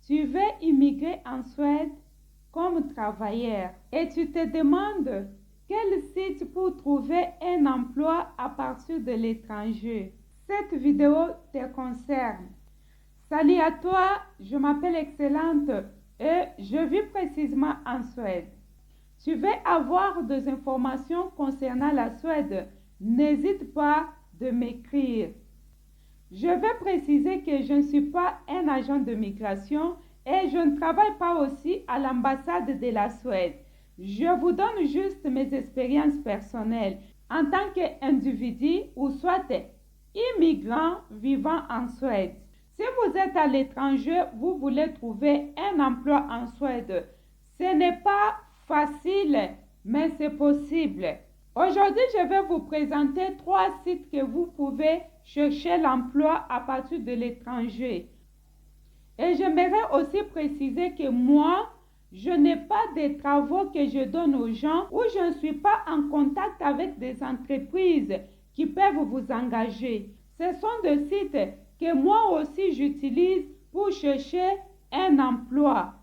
Tu veux immigrer en Suède comme travailleur et tu te demandes quel site pour trouver un emploi à partir de l'étranger. Cette vidéo te concerne. Salut à toi, je m'appelle Excellente et je vis précisément en Suède. Tu veux avoir des informations concernant la Suède? N'hésite pas de m'écrire. Je vais préciser que je ne suis pas un agent de migration et je ne travaille pas aussi à l'ambassade de la Suède. Je vous donne juste mes expériences personnelles en tant qu'individu ou soit immigrant vivant en Suède. Si vous êtes à l'étranger, vous voulez trouver un emploi en Suède. Ce n'est pas facile, mais c'est possible. Aujourd'hui, je vais vous présenter 3 sites que vous pouvez chercher l'emploi à partir de l'étranger. Et j'aimerais aussi préciser que moi, je n'ai pas de travaux que je donne aux gens ou je ne suis pas en contact avec des entreprises qui peuvent vous engager. Ce sont des sites que moi aussi j'utilise pour chercher un emploi.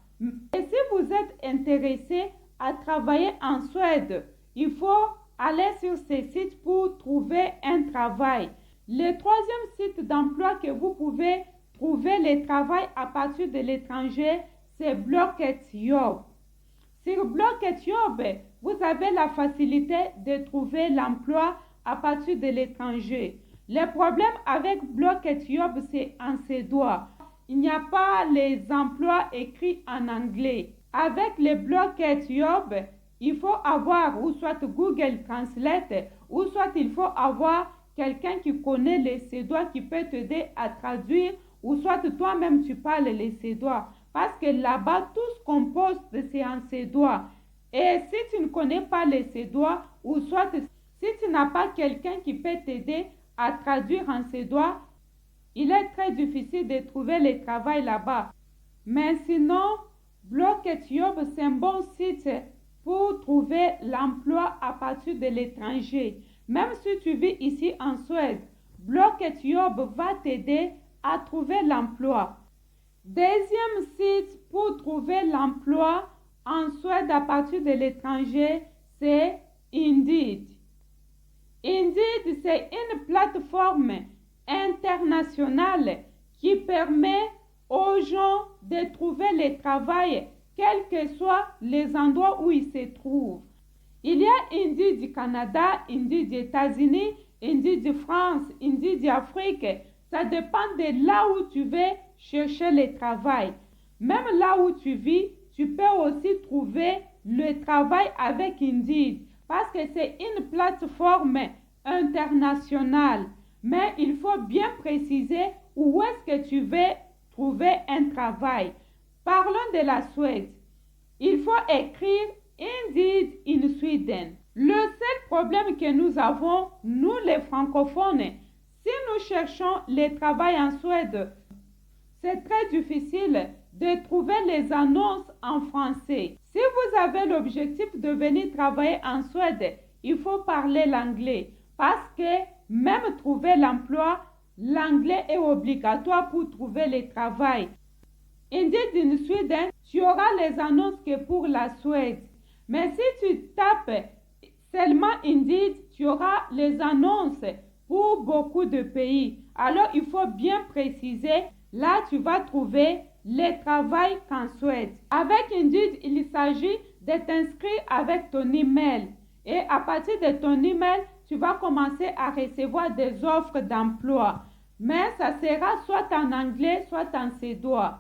Et si vous êtes intéressé à travailler en Suède, il faut aller sur ces sites pour trouver un travail. Le troisième site d'emploi que vous pouvez trouver le travail à partir de l'étranger, c'est Blocket Job. Sur Blocket Job, vous avez la facilité de trouver l'emploi à partir de l'étranger. Le problème avec Blocket Job, c'est en suédois. Il n'y a pas les emplois écrits en anglais. Avec le Blocket Job, il faut avoir ou soit Google Translate ou soit il faut avoir quelqu'un qui connaît les suédois qui peut t'aider à traduire ou soit toi-même tu parles les suédois. Parce que là-bas, tout ce qu'on poste, c'est en suédois. Et si tu ne connais pas les suédois ou soit si tu n'as pas quelqu'un qui peut t'aider à traduire en suédois, il est très difficile de trouver le travail là-bas. Mais sinon, Blocket Job, c'est un bon site pour trouver l'emploi à partir de l'étranger. Même si tu vis ici en Suède, Blocket Job va t'aider à trouver l'emploi. Deuxième site pour trouver l'emploi en Suède à partir de l'étranger, c'est Indeed. Indeed, c'est une plateforme internationale qui permet aux gens de trouver le travail, quels que soient les endroits où ils se trouvent. Il y a Indeed du Canada, Indeed des États-Unis, Indeed de France, Indeed d'Afrique. Ça dépend de là où tu veux chercher le travail. Même là où tu vis, tu peux aussi trouver le travail avec Indeed parce que c'est une plateforme internationale. Mais il faut bien préciser où est-ce que tu veux trouver un travail. Parlons de la Suède. Il faut écrire Indeed in Sweden. Le seul problème que nous avons, nous les francophones, si nous cherchons le travail en Suède, c'est très difficile de trouver les annonces en français. Si vous avez l'objectif de venir travailler en Suède, il faut parler l'anglais parce que même trouver l'emploi, l'anglais est obligatoire pour trouver le travail. Indeed in Sweden, tu auras les annonces que pour la Suède. Mais si tu tapes seulement Indeed, tu auras les annonces pour beaucoup de pays. Alors, il faut bien préciser, là, tu vas trouver le travail qu'en Suède. Avec Indeed, il s'agit de t'inscrire avec ton email. Et à partir de ton email, tu vas commencer à recevoir des offres d'emploi. Mais ça sera soit en anglais, soit en suédois.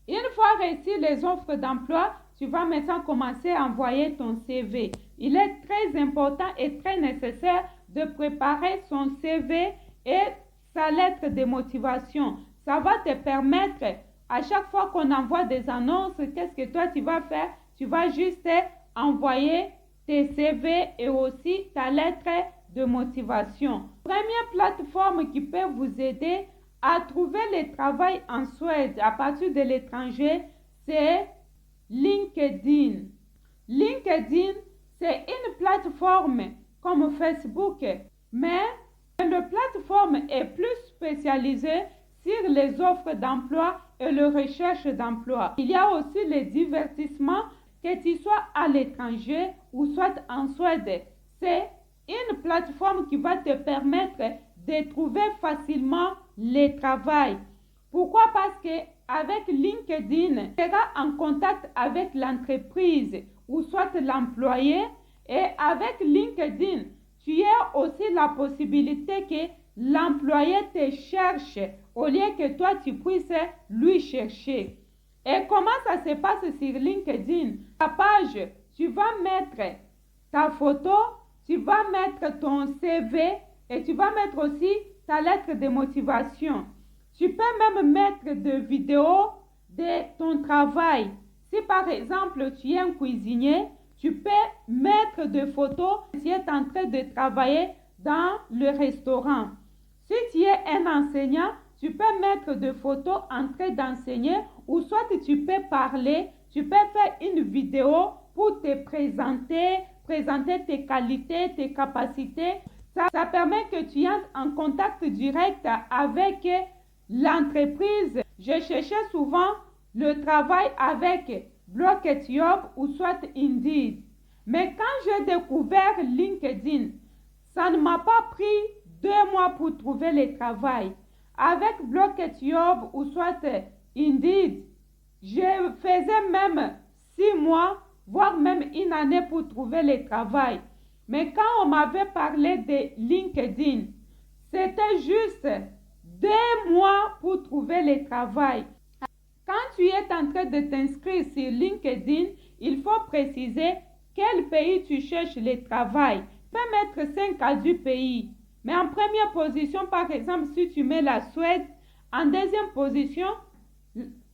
Une fois reçu les offres d'emploi, tu vas maintenant commencer à envoyer ton CV. Il est très important et très nécessaire de préparer son CV et sa lettre de motivation. Ça va te permettre, à chaque fois qu'on envoie des annonces, qu'est-ce que toi tu vas faire? Tu vas juste envoyer tes CV et aussi ta lettre de motivation. Première plateforme qui peut vous aider à trouver le travail en Suède à partir de l'étranger, c'est LinkedIn. LinkedIn, c'est une plateforme comme Facebook, mais la plateforme est plus spécialisée sur les offres d'emploi et la recherche d'emploi. Il y a aussi les divertissements, que tu sois à l'étranger ou soit en Suède. C'est une plateforme qui va te permettre de trouver facilement le travail. Pourquoi? Parce que avec LinkedIn, tu seras en contact avec l'entreprise ou soit l'employé, et avec LinkedIn, tu as aussi la possibilité que l'employé te cherche au lieu que toi tu puisses lui chercher. Et comment ça se passe sur LinkedIn? Ta page, tu vas mettre ta photo, tu vas mettre ton CV et tu vas mettre aussi ta lettre de motivation. Tu peux même mettre des vidéos de ton travail. Si par exemple tu es un cuisinier, tu peux mettre des photos si tu es en train de travailler dans le restaurant. Si tu es un enseignant, tu peux mettre des photos en train d'enseigner, ou soit tu peux parler, tu peux faire une vidéo pour te présenter tes qualités, tes capacités. Ça permet que tu entres en contact direct avec l'entreprise. Je cherchais souvent le travail avec Blocketjob ou soit Indeed. Mais quand j'ai découvert LinkedIn, ça ne m'a pas pris 2 mois pour trouver le travail. Avec Blocketjob ou soit Indeed, je faisais même 6 mois, voire même une année pour trouver le travail. Mais quand on m'avait parlé de LinkedIn, c'était juste 2 mois pour trouver le travail. Quand tu es en train de t'inscrire sur LinkedIn, il faut préciser quel pays tu cherches le travail. Tu peux mettre 5 à 10 pays. Mais en première position, par exemple, si tu mets la Suède, en deuxième position,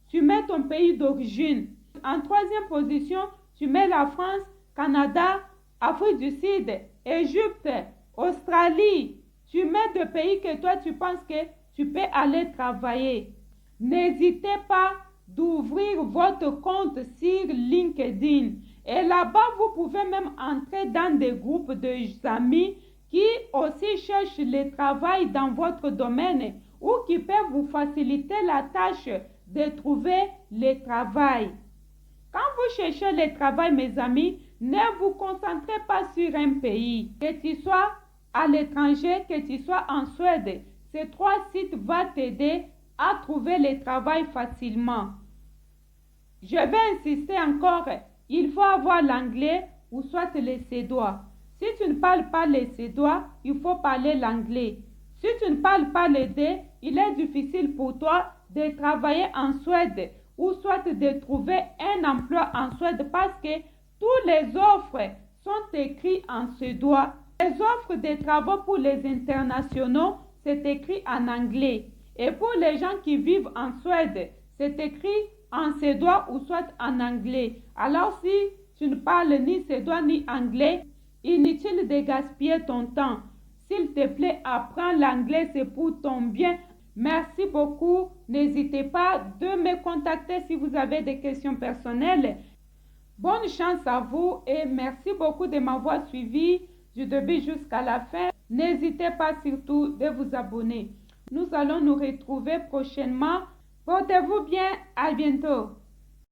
tu mets ton pays d'origine. En troisième position, tu mets la France, Canada, Afrique du Sud, Égypte, Australie. Tu mets des pays que toi tu penses que tu peux aller travailler. N'hésitez pas d'ouvrir votre compte sur LinkedIn. Et là-bas, vous pouvez même entrer dans des groupes d'amis qui aussi cherchent le travail dans votre domaine ou qui peuvent vous faciliter la tâche de trouver le travail. Quand vous cherchez le travail, mes amis, ne vous concentrez pas sur un pays. Que tu sois à l'étranger, que tu sois en Suède, ces 3 sites vont t'aider à trouver le travail facilement. Je vais insister encore, il faut avoir l'anglais ou soit le suédois. Si tu ne parles pas le suédois, il faut parler l'anglais. Si tu ne parles pas les deux, il est difficile pour toi de travailler en Suède ou soit de trouver un emploi en Suède parce que toutes les offres sont écrites en suédois. Les offres de travaux pour les internationaux, c'est écrit en anglais. Et pour les gens qui vivent en Suède, c'est écrit en suédois ou soit en anglais. Alors si tu ne parles ni suédois ni anglais, inutile de gaspiller ton temps. S'il te plaît, apprends l'anglais, c'est pour ton bien. Merci beaucoup. N'hésitez pas de me contacter si vous avez des questions personnelles. Bonne chance à vous et merci beaucoup de m'avoir suivi du début jusqu'à la fin. N'hésitez pas surtout de vous abonner. Nous allons nous retrouver prochainement. Portez-vous bien. À bientôt.